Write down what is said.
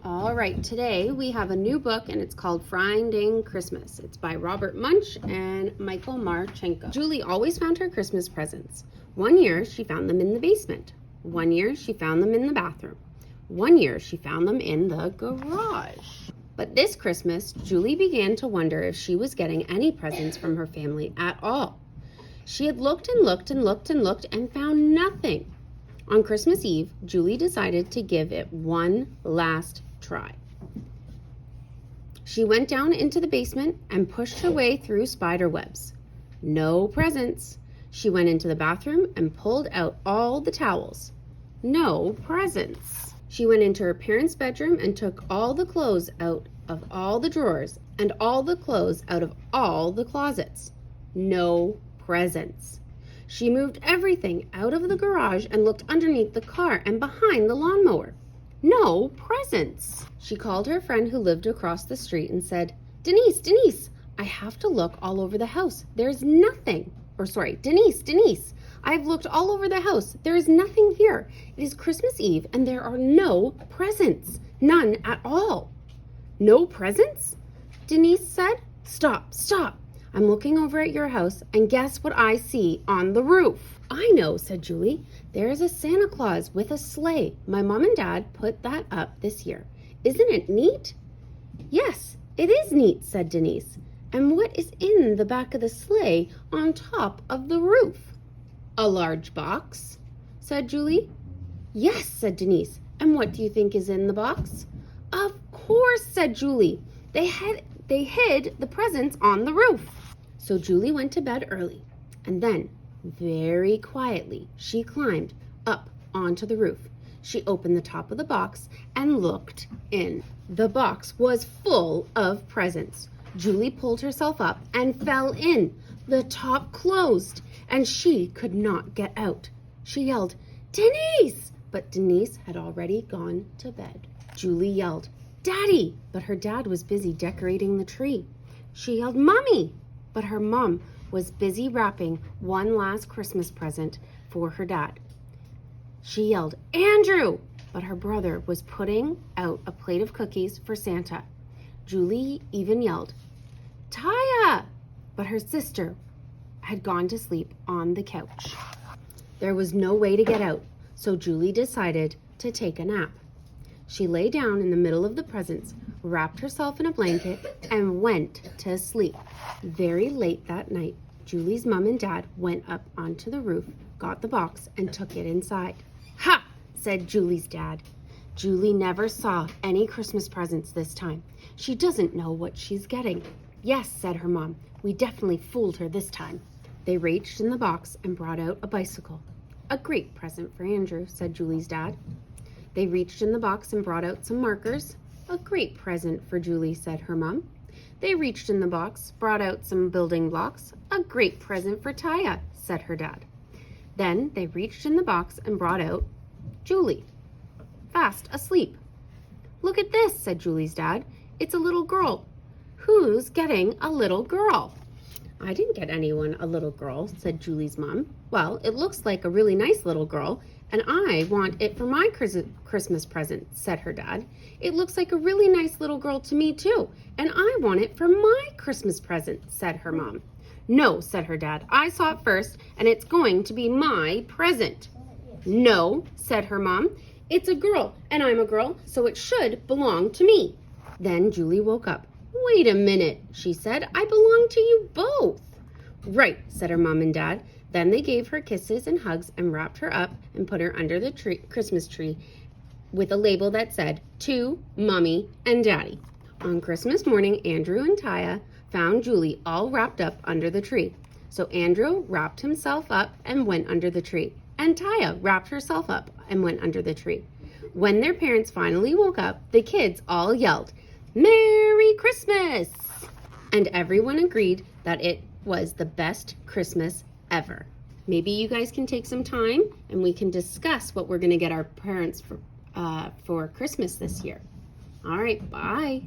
All right, today we have a new book and it's called Finding Christmas. It's by Robert Munsch and Michael Marchenko. Julie always found her Christmas presents. One year she found them in the basement. One year she found them in the bathroom. One year she found them in the garage. But this Christmas, Julie began to wonder if she was getting any presents from her family at all. She had looked and looked and looked and looked and found nothing. On Christmas Eve, Julie decided to give it one last try. She went down into the basement and pushed her way through spider webs. No presents. She went into the bathroom and pulled out all the towels. No presents. She went into her parents' bedroom and took all the clothes out of all the drawers and all the clothes out of all the closets. No presents. She moved everything out of the garage and looked underneath the car and behind the lawnmower. No presents. She called her friend who lived across the street and said, Denise, I have to look all over the house. There's nothing. Denise, I've looked all over the house. There is nothing here. It is Christmas Eve and there are no presents. None at all. No presents? Denise said. Stop. I'm looking over at your house and guess what I see on the roof? I know, said Julie. There is a Santa Claus with a sleigh. My mom and dad put that up this year. Isn't it neat? Yes, it is neat, said Denise. And what is in the back of the sleigh on top of the roof? A large box, said Julie. Yes, said Denise. And what do you think is in the box? Of course, said Julie. They hid the presents on the roof. So Julie went to bed early, and then, very quietly, she climbed up onto the roof. She opened the top of the box and looked in. The box was full of presents. Julie pulled herself up and fell in. The top closed, and she could not get out. She yelled, Denise! But Denise had already gone to bed. Julie yelled, Daddy! But her dad was busy decorating the tree. She yelled, Mommy! But her mom was busy wrapping one last Christmas present for her dad. She yelled, Andrew! But her brother was putting out a plate of cookies for Santa. Julie even yelled, Taya! But her sister had gone to sleep on the couch. There was no way to get out, so Julie decided to take a nap. She lay down in the middle of the presents, wrapped herself in a blanket, and went to sleep. Very late that night, Julie's mom and dad went up onto the roof, got the box, and took it inside. Ha! Said Julie's dad. Julie never saw any Christmas presents this time. She doesn't know what she's getting. Yes, said her mom. We definitely fooled her this time. They reached in the box and brought out a bicycle. A great present for Andrew, said Julie's dad. They reached in the box and brought out some markers. A great present for Julie, said her mom. They reached in the box, brought out some building blocks. A great present for Taya, said her dad. Then they reached in the box and brought out Julie, fast asleep. Look at this, said Julie's dad. It's a little girl. Who's getting a little girl? I didn't get anyone a little girl, said Julie's mom. Well, it looks like a really nice little girl, and I want it for my Christmas present, said her dad. It looks like a really nice little girl to me too, and I want it for my Christmas present, said her mom. No, said her dad. I saw it first, and it's going to be my present. No, said her mom. It's a girl, and I'm a girl, so it should belong to me. Then Julie woke up. Wait a minute, she said. I belong to you both. Right, said her mom and dad. Then they gave her kisses and hugs and wrapped her up and put her under the Christmas tree with a label that said, To Mommy and Daddy. On Christmas morning, Andrew and Taya found Julie all wrapped up under the tree. So Andrew wrapped himself up and went under the tree. And Taya wrapped herself up and went under the tree. When their parents finally woke up, the kids all yelled, Merry Christmas! And everyone agreed that it was the best Christmas ever. Maybe you guys can take some time and we can discuss what we're going to get our parents for Christmas this year. All right, bye.